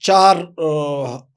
4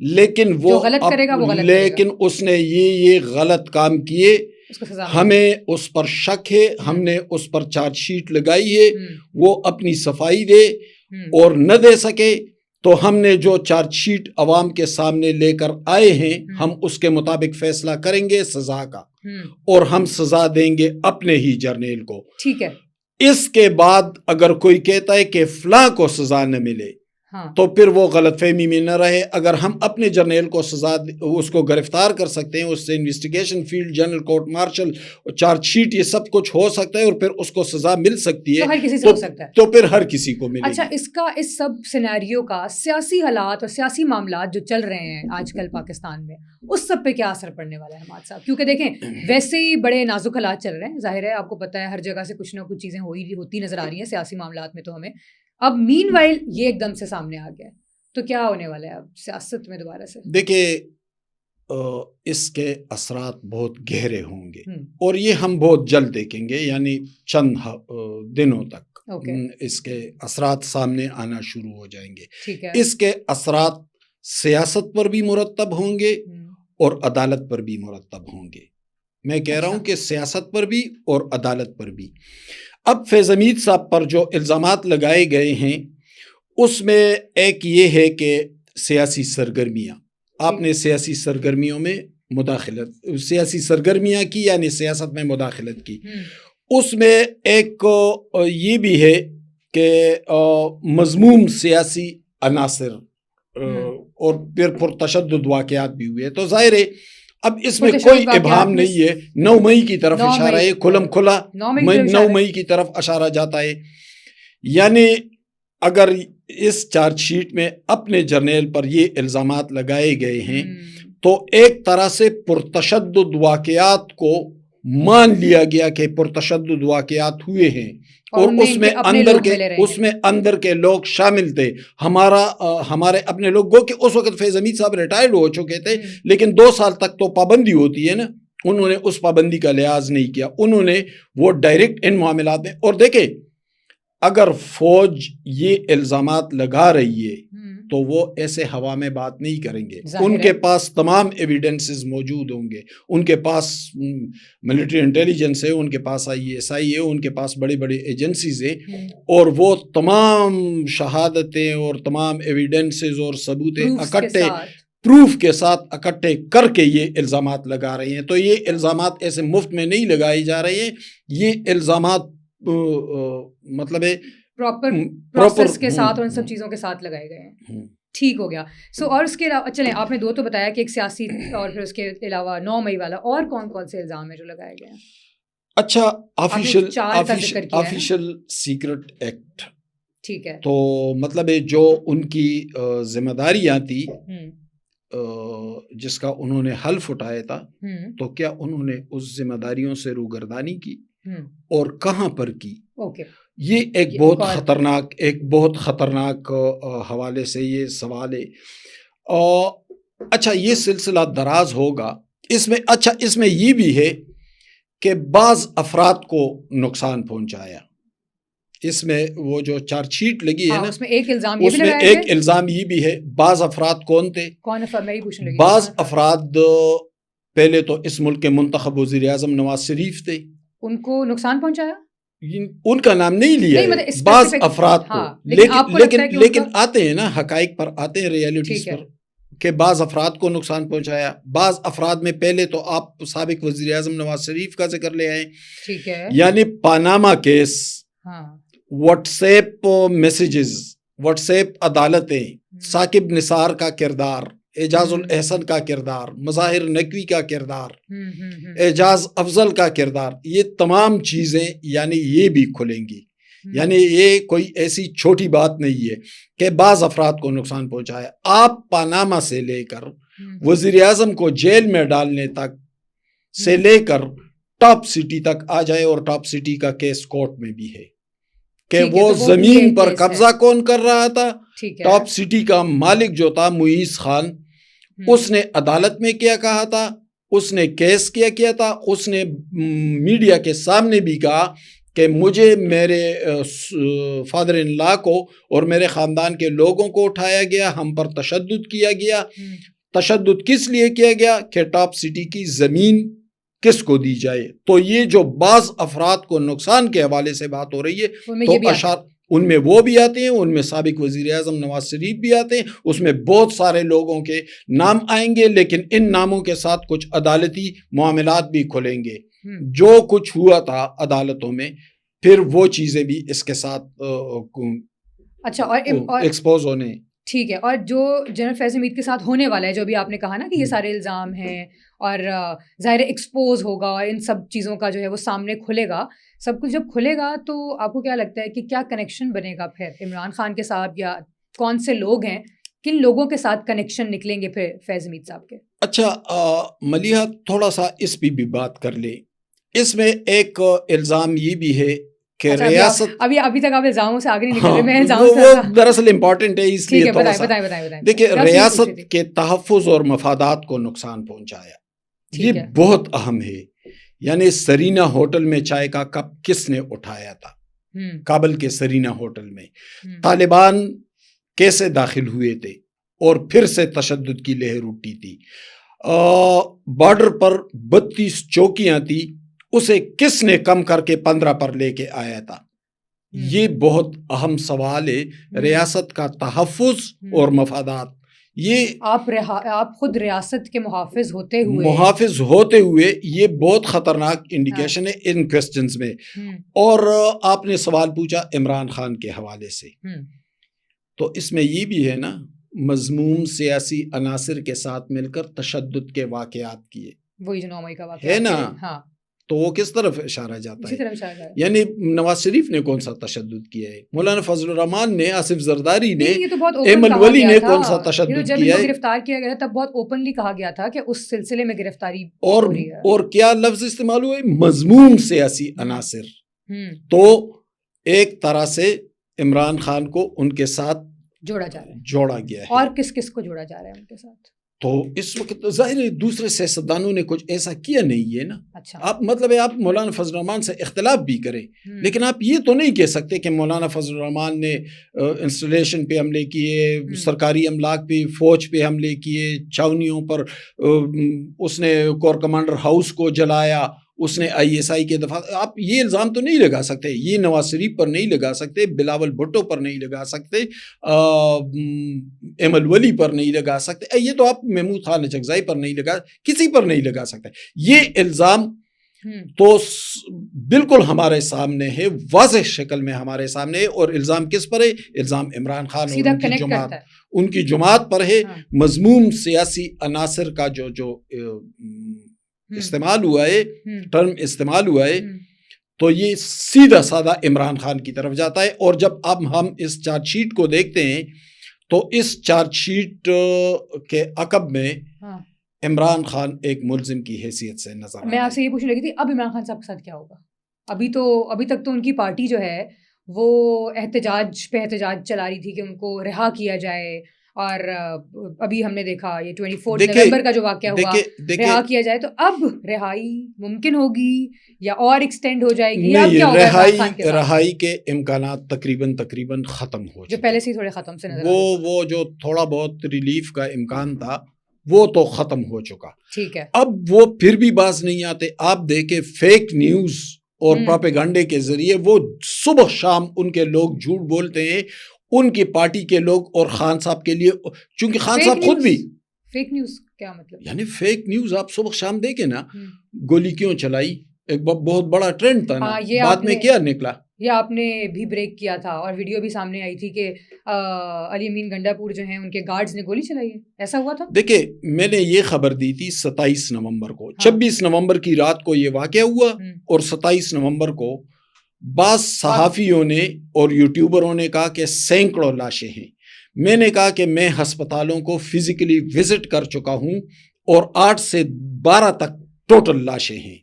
لیکن وہ غلط کرے گا وہ غلط لیکن اس نے یہ غلط کام کیے، ہمیں اس پر شک ہے، ہم نے اس پر چارج شیٹ لگائی ہے، وہ اپنی صفائی دے اور نہ دے سکے تو ہم نے جو چارج شیٹ عوام کے سامنے لے کر آئے ہیں ہم اس کے مطابق فیصلہ کریں گے سزا کا، اور ہم سزا دیں گے اپنے ہی جرنیل کو. ٹھیک ہے. اس کے بعد اگر کوئی کہتا ہے کہ فلاں کو سزا نہ ملے تو پھر وہ غلط فہمی میں نہ رہے. اگر ہم اپنے جرنیل کو سزا اس کو گرفتار کر سکتے ہیں، اس سے investigation field, general court martial, charge sheet, یہ سب کچھ ہو سکتا ہے اور پھر اس کو سزا مل سکتی ہے، تو ہر کسی سے ہو سکتا ہے، تو پھر ہر کسی کو ملے. اچھا، اس سب سینیریو کا سیاسی حالات اور سیاسی معاملات جو چل رہے ہیں آج کل پاکستان میں، اس سب پہ کیا اثر پڑنے والا ہے حماد صاحب؟ کیونکہ دیکھیں ویسے ہی بڑے نازک حالات چل رہے ہیں، ظاہر ہے آپ کو پتہ ہے ہر جگہ سے کچھ نہ کچھ چیزیں ہوتی نظر آ رہی ہیں سیاسی معاملات میں. تو ہمیں اب مین وائل یہ ایک دم سے سامنے آ گیا ہے، تو کیا ہونے والا ہے اب سیاست میں دوبارہ سے؟ دیکھیں اس کے اثرات بہت گہرے ہوں گے اور یہ ہم بہت جلد دیکھیں گے، یعنی چند دنوں تک اس کے اثرات سامنے آنا شروع ہو جائیں گے. اس کے اثرات سیاست پر بھی مرتب ہوں گے اور عدالت پر بھی مرتب ہوں گے. میں کہہ رہا ہوں کہ سیاست پر بھی اور عدالت پر بھی. اب فیض حمید صاحب پر جو الزامات لگائے گئے ہیں اس میں ایک یہ ہے کہ سیاسی سرگرمیاں، آپ نے سیاسی سرگرمیوں میں مداخلت، سیاسی سرگرمیاں کی یعنی سیاست میں مداخلت کی. اس میں ایک یہ بھی ہے کہ مذموم سیاسی عناصر اور پھر پرتشدد واقعات بھی ہوئے. تو ظاہر ہے اب اس میں کوئی ابہام نہیں ہے. 9 مئی کی طرف اشارہ ہے، کھلم کھلا 9 مئی کی طرف اشارہ جاتا ہے. یعنی اگر اس چارج شیٹ میں اپنے جرنیل پر یہ الزامات لگائے گئے ہیں تو ایک طرح سے پرتشدد واقعات کو مان لیا گیا کہ پرتشدد واقعات ہوئے ہیں اور اس میں اندر کے لوگ شامل تھے. ہمارے اپنے لوگ، گو کہ اس وقت فیض حمید صاحب ریٹائرڈ ہو چکے تھے لیکن 2 سال تک تو پابندی ہوتی ہے نا، انہوں نے اس پابندی کا لحاظ نہیں کیا، انہوں نے وہ ڈائریکٹ ان معاملات میں. اور دیکھیں اگر فوج یہ الزامات لگا رہی ہے تو وہ ایسے ہوا میں بات نہیں کریں گے، ان کے پاس تمام ایویڈنسز موجود ہوں گے، ان کے پاس ملٹری انٹیلیجنس ہے، ان کے پاس ISI ہے، ان کے پاس بڑی بڑی ایجنسیز ہیں، اور وہ تمام شہادتیں اور تمام ایویڈنسز اور ثبوتیں اکٹھے پروف کے ساتھ اکٹھے کر کے یہ الزامات لگا رہے ہیں. تو یہ الزامات ایسے مفت میں نہیں لگائے جا رہے ہیں، یہ الزامات مطلب ہے پراپر پروسیس کے ساتھ اور ان سب چیزوں کے ساتھ لگائے گئے ہیں. ٹھیک ہو گیا. اور اس کے علاوہ چلیں آپ نے 2 تو بتایا کہ ایک سیاسی اور پھر اس کے علاوہ 9 مئی والا، اور کون کون سے الزام ہیں جو لگائے گئے ہیں؟ اچھا، آفیشل سیکرٹ ایکٹ. ٹھیک ہے. تو مطلب ہے جو ان کی ذمہ داریاں تھی جس کا انہوں نے حلف اٹھایا تھا، تو کیا انہوں نے اس ذمہ داریوں سے روگردانی کی اور کہاں پر کی؟ یہ ایک بہت خطرناک حوالے سے یہ سوال ہے. اچھا، یہ سلسلہ دراز ہوگا. اس میں یہ بھی ہے کہ بعض افراد کو نقصان پہنچایا. اس میں وہ جو چارج شیٹ لگی ہے نا، اس میں ایک الزام یہ بھی ہے. بعض افراد کون تھے؟ بعض افراد پہلے تو اس ملک کے منتخب وزیر اعظم نواز شریف تھے، ان کو نقصان پہنچایا. ان کا نام نہیں لیا ہے، بعض افراد کو. لیکن آتے ہیں نا، حقائق پر آتے ہیں، ریالٹیز پر، کہ بعض افراد کو نقصان پہنچایا. بعض افراد میں پہلے تو آپ سابق وزیر اعظم نواز شریف کا ذکر لے آئے، یعنی Panama case, WhatsApp messages, WhatsApp عدالتیں، ثاقب نثار کا کردار، اعجاز الاحسن کا کردار، مظاہر نقوی کا کردار، اعجاز افضل کا کردار، یہ تمام چیزیں یعنی یہ بھی کھلیں گی. یعنی یہ کوئی ایسی چھوٹی بات نہیں ہے کہ بعض افراد کو نقصان پہنچایا. آپ پاناما سے لے کر وزیر اعظم کو جیل میں ڈالنے تک سے لے کر ٹاپ سٹی تک آ جائے، اور ٹاپ سٹی کا کیس کورٹ میں بھی ہے کہ وہ زمین پر قبضہ کون کر رہا تھا. ٹاپ سٹی کا مالک جو تھا معیز خان، اس نے عدالت میں کیا کہا تھا، اس نے کیس کیا تھا، اس نے میڈیا کے سامنے بھی کہا کہ مجھے میرے فادر ان لا کو اور میرے خاندان کے لوگوں کو اٹھایا گیا, ہم پر تشدد کیا گیا. تشدد کس لیے کیا گیا کہ ٹاپ سٹی کی زمین کس کو دی جائے. تو یہ جو بعض افراد کو نقصان کے حوالے سے بات ہو رہی ہے تو ان میں وہ بھی آتے ہیں, ان میں سابق وزیر اعظم نواز شریف بھی آتے ہیں, اس میں بہت سارے لوگوں کے نام آئیں گے, لیکن ان ناموں کے ساتھ کچھ عدالتی معاملات بھی کھلیں گے. جو کچھ ہوا تھا عدالتوں میں پھر وہ چیزیں بھی اس کے ساتھ ایکسپوز ہونے. ٹھیک ہے. اور جو جنرل فیض حمید کے ساتھ ہونے والا ہے, جو بھی آپ نے کہا نا کہ یہ سارے الزام ہیں اور ظاہر ایکسپوز ہوگا اور ان سب چیزوں کا جو ہے وہ سامنے کھلے گا, سب کچھ جب کھلے گا تو آپ کو کیا لگتا ہے کہ کیا کنیکشن بنے گا پھر عمران خان کے ساتھ, یا کون سے لوگ ہیں, کن لوگوں کے ساتھ کنیکشن نکلیں گے پھر فیض حمید صاحب کے؟ اچھا ملیحہ تھوڑا سا اس پہ بھی بات کر لیں. اس میں ایک الزام یہ بھی ہے کہ ریاست ابھی تک آپ الزاموں سے آگے نہیں نکل رہے, میں وہ دراصل امپورٹنٹ ہے اس لیے تھوڑا سا دیکھیں. ریاست کے تحفظ اور مفادات کو نقصان پہنچایا, یہ بہت اہم ہے. یعنی سرینا ہوٹل میں چائے کا کپ کس نے اٹھایا تھا, کابل کے سرینا ہوٹل میں طالبان کیسے داخل ہوئے تھے اور پھر سے تشدد کی لہر اٹھی تھی. بارڈر پر 32 چوکیاں تھی, اسے کس نے کم کر کے 15 پر لے کے آیا تھا. یہ بہت اہم سوال ہے. ریاست کا تحفظ اور مفادات, یہ آپ خود ریاست کے محافظ ہوتے ہوئے یہ بہت خطرناک انڈیکیشن ہے ان کوسچنز میں. اور آپ نے سوال پوچھا عمران خان کے حوالے سے, تو اس میں یہ بھی ہے نا, مذموم سیاسی عناصر کے ساتھ مل کر تشدد کے واقعات کیے, وہی جو 9 مئی کا واقعہ ہے نا, تو وہ کس طرف اشارہ جاتا ہے؟ یعنی نواز شریف نے کون سا تشدد کیا ہے, مولانا فضل الرحمان نے, آصف زرداری نے, ایمن ولی نے کون سا تشدد کیا ہے؟ گرفتار کیا گیا تب بہت اوپنلی کہا گیا تھا کہ اس سلسلے میں گرفتاری اور کیا لفظ استعمال ہوئے, مذموم سیاسی عناصر. تو ایک طرح سے عمران خان کو ان کے ساتھ جوڑا گیا ہے. اور کس کس کو جوڑا جا رہا ہے ان کے ساتھ؟ تو اس وقت ظاہر ہے دوسرے سیاستدانوں نے کچھ ایسا کیا نہیں ہے نا. اچھا. آپ مطلب ہے آپ مولانا فضل الرحمان سے اختلاف بھی کریں, لیکن آپ یہ تو نہیں کہہ سکتے کہ مولانا فضل الرحمان نے انسٹالیشن پہ حملے کیے, سرکاری املاک پہ, فوج پہ حملے کیے, چھاونیوں پر اس نے کور کمانڈر ہاؤس کو جلایا, اس نے ISI کے دفاع. آپ یہ الزام تو نہیں لگا سکتے, یہ نواز شریف پر نہیں لگا سکتے, بلاول بھٹو پر نہیں لگا سکتے, ایمن ولی پر نہیں لگا سکتے, یہ تو آپ محمود خان اچکزئی پر نہیں لگا, کسی پر نہیں لگا سکتے. یہ الزام تو بالکل ہمارے سامنے ہے, واضح شکل میں ہمارے سامنے ہے. اور الزام کس پر ہے؟ الزام عمران خان اور ان کی جماعت پر ہے. مذموم سیاسی عناصر کا جو استعمال ہوا ہے, ٹرم استعمال ہوا ہے, تو یہ سیدھا سادہ عمران خان کی طرف جاتا ہے. اور جب اب ہم اس چارج شیٹ کو دیکھتے ہیں تو اس چارج شیٹ کے عقب میں عمران خان ایک ملزم کی حیثیت سے نظر آتا ہے. میں آپ سے یہ پوچھنے لگی تھی, اب عمران خان صاحب کے ساتھ کیا ہوگا؟ ابھی تک تو ان کی پارٹی جو ہے وہ احتجاج پہ احتجاج چلا رہی تھی کہ ان کو رہا کیا جائے, اور ابھی ہم نے دیکھا یہ 24 نومبر کا جو واقعہ ہوا, رہا کیا جائے. تو اب رہائی ممکن ہوگی یا اور ایکسٹینڈ ہو جائے گی؟ رہائی کے امکانات تقریباً ختم ہو چکے, جو پہلے سے تھوڑے ختم سے نظر وہ جو تھوڑا بہت ریلیف کا امکان تھا وہ تو ختم ہو چکا. ٹھیک ہے. اب وہ پھر بھی باز نہیں آتے. آپ دیکھیں فیک نیوز اور پروپیگنڈے کے ذریعے وہ صبح شام ان کے لوگ جھوٹ بولتے ہیں, ان کی پارٹی کے لوگ, اور خان صاحب کے لیے, چونکہ خان صاحب خود بھی فیک نیوز کیا مطلب, یعنی فیک نیوز آپ صبح شام دیکھیں نا, گولی کیوں چلائی ایک بہت بڑا ٹرینڈ تھا نا, بعد میں کیا نکلا, یہ آپ نے بھی بریک کیا تھا اور ویڈیو بھی سامنے آئی تھی کہ علی امین گنڈا پور جو ہیں ان کے گارڈز نے گولی چلائی ہے, ایسا ہوا تھا؟ دیکھیں میں نے یہ خبر دی تھی 27 نومبر کو, 26 نومبر کی رات کو یہ واقعہ ہوا, اور 27 نومبر کو بعض صحافیوں نے اور یوٹیوبروں نے کہا کہ سینکڑوں لاشیں ہیں. میں نے کہا کہ میں ہسپتالوں کو فزیکلی وزٹ کر چکا ہوں اور 8 سے 12 تک ٹوٹل لاشیں ہیں,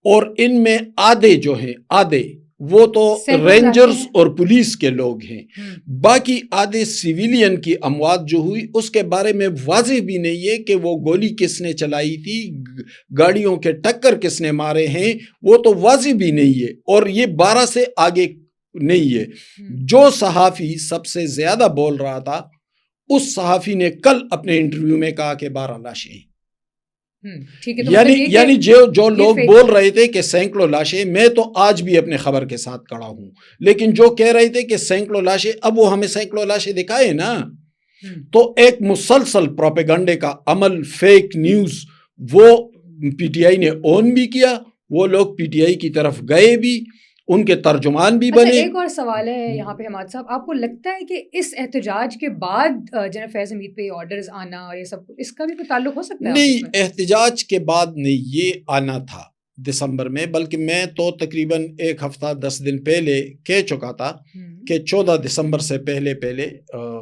اور ان میں آدھے وہ تو رینجرز اور پولیس کے لوگ ہیں, باقی آدھے سیویلین کی اموات جو ہوئی اس کے بارے میں واضح بھی نہیں ہے کہ وہ گولی کس نے چلائی تھی, گاڑیوں کے ٹکر کس نے مارے ہیں وہ تو واضح بھی نہیں ہے، اور یہ 12 سے آگے نہیں ہے۔ جو صحافی سب سے زیادہ بول رہا تھا اس صحافی نے کل اپنے انٹرویو میں کہا کہ 12 لاشیں ہیں۔ یعنی جو لوگ بول رہے تھے کہ سینکڑوں لاشیں، میں تو آج بھی اپنے خبر کے ساتھ کھڑا ہوں، لیکن جو کہہ رہے تھے کہ سینکڑوں لاشیں، اب وہ ہمیں سینکڑوں لاشیں دکھائے نا۔ تو ایک مسلسل پروپیگنڈے کا عمل، فیک نیوز، وہ پی ٹی آئی نے اون بھی کیا، وہ لوگ پی ٹی آئی کی طرف گئے بھی، ان کے ترجمان بھی بنے۔ ایک اور سوال ہے یہاں پہ حماد صاحب، آپ کو لگتا ہے کہ اس احتجاج کے بعد جنرل فیض حمید پہ آرڈرز آنا اور یہ سب اس کا بھی کوئی تعلق ہو سکتا ہے؟ نہیں، احتجاج کے بعد نہیں، یہ آنا تھا دسمبر میں، بلکہ میں تو تقریباً 1 ہفتہ 10 دن پہلے کہہ چکا تھا کہ 14 دسمبر سے پہلے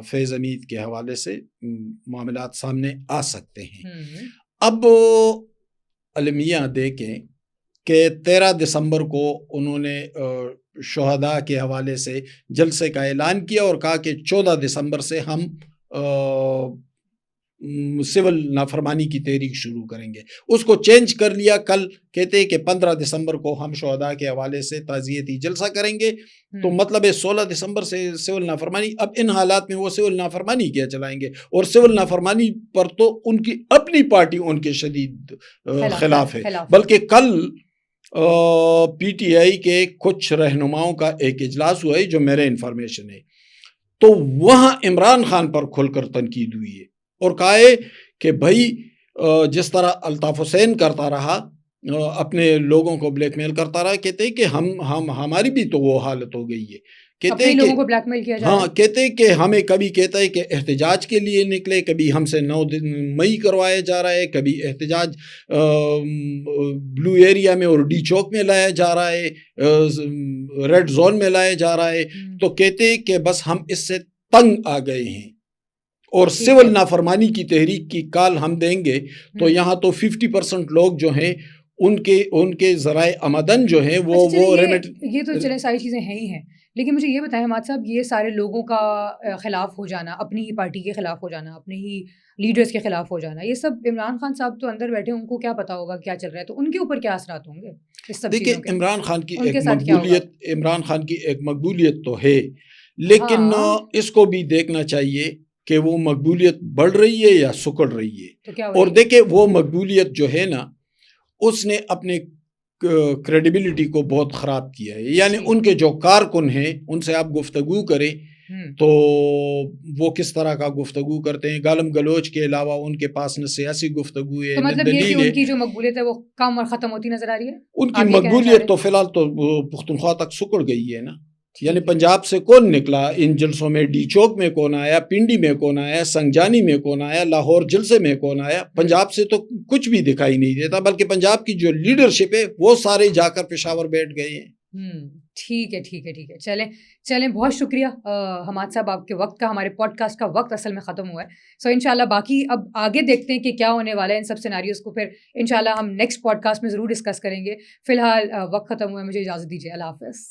فیض حمید کے حوالے سے معاملات سامنے آ سکتے ہیں۔ اب المیہ دیکھیں کہ 13 دسمبر کو انہوں نے شہداء کے حوالے سے جلسے کا اعلان کیا اور کہا کہ 14 دسمبر سے ہم سول نافرمانی کی تحریک شروع کریں گے۔ اس کو چینج کر لیا، کل کہتے ہیں کہ 15 دسمبر کو ہم شہداء کے حوالے سے تعزیتی جلسہ کریں گے، تو مطلب ہے 16 دسمبر سے سول نافرمانی۔ اب ان حالات میں وہ سول نافرمانی کیا چلائیں گے؟ اور سول نافرمانی پر تو ان کی اپنی پارٹی ان کے شدید خلاف ہے، بلکہ کل پی ٹی آئی کے کچھ رہنماؤں کا ایک اجلاس ہوا ہے جو میرے انفارمیشن ہے، تو وہاں عمران خان پر کھل کر تنقید ہوئی ہے اور کہا ہے کہ بھائی جس طرح الطاف حسین کرتا رہا، اپنے لوگوں کو بلیک میل کرتا رہا، کہتے ہیں کہ ہماری بھی تو وہ حالت ہو گئی ہے، کہتے ہیں لوگوں کو بلیک میل کیا جائے، ہاں کہتے ہیں کہ ہمیں کبھی کہتا ہے کہ احتجاج کے لیے نکلے، کبھی ہم سے 9 مئی کروایا جا رہا ہے، کبھی احتجاج بلو ایریا میں اور ڈی چوک میں لایا جا رہا ہے، ریڈ زون میں لایا جا رہا ہے، تو کہتے ہیں کہ بس ہم اس سے تنگ آ گئے ہیں اور سول نافرمانی کی تحریک کی کال ہم دیں گے تو یہاں تو 50% لوگ جو ہیں ان کے ذرائع آمدن جو ہیں وہ یہ تو چلے ساری چیزیں ہیں ہی ہیں، لیکن مجھے یہ بتائیں حماد صاحب، یہ سارے لوگوں کا خلاف ہو جانا، اپنی ہی پارٹی کے خلاف ہو جانا، اپنے ہی لیڈرز کے خلاف ہو جانا، یہ سب عمران خان صاحب تو اندر بیٹھے، ان کو کیا پتا ہوگا کیا چل رہا ہے، تو ان کے اوپر کیا اثرات ہوں گے اس سب چیزوں کے؟ دیکھیں، عمران خان کی ایک مقبولیت تو ہے، لیکن اس کو بھی دیکھنا چاہیے کہ وہ مقبولیت بڑھ رہی ہے یا سکڑ رہی ہے۔ اور دیکھیں وہ مقبولیت جو ہے نا، اس نے اپنے کریڈیبلٹی کو بہت خراب کیا ہے، یعنی ان کے جو کارکن ہیں ان سے آپ گفتگو کریں تو وہ کس طرح کا گفتگو کرتے ہیں، گالم گلوچ کے علاوہ ان کے پاس نہ سیاسی گفتگو ہے، تو مطلب یہ کہ ان کی جو مقبولیت ہے وہ کم اور ختم ہوتی نظر آ رہی ہے؟ ان کی مقبولیت تو فی الحال تو پختونخوا تک سکڑ گئی ہے نا، یعنی پنجاب سے کون نکلا ان جلسوں میں؟ ڈی چوک میں کون آیا، پنڈی میں کون آیا، سنگجانی میں کون آیا، لاہور جلسے میں کون آیا؟ پنجاب سے تو کچھ بھی دکھائی نہیں دیتا، بلکہ پنجاب کی جو لیڈرشپ ہے وہ سارے جا کر پشاور بیٹھ گئے ہیں۔ ٹھیک ہے، چلیں بہت شکریہ حماد صاحب، آپ کے وقت کا، ہمارے پوڈ کاسٹ کا وقت اصل میں ختم ہوا ہے، سو انشاءاللہ باقی اب آگے دیکھتے ہیں کہ کیا ہونے والا ہے ان سب سیناریوز کو، پھر انشاءاللہ ہم نیکسٹ پوڈ کاسٹ میں ضرور ڈسکس کریں گے۔ فی الحال وقت ختم ہوا ہے، مجھے اجازت دیجیے، اللہ حافظ۔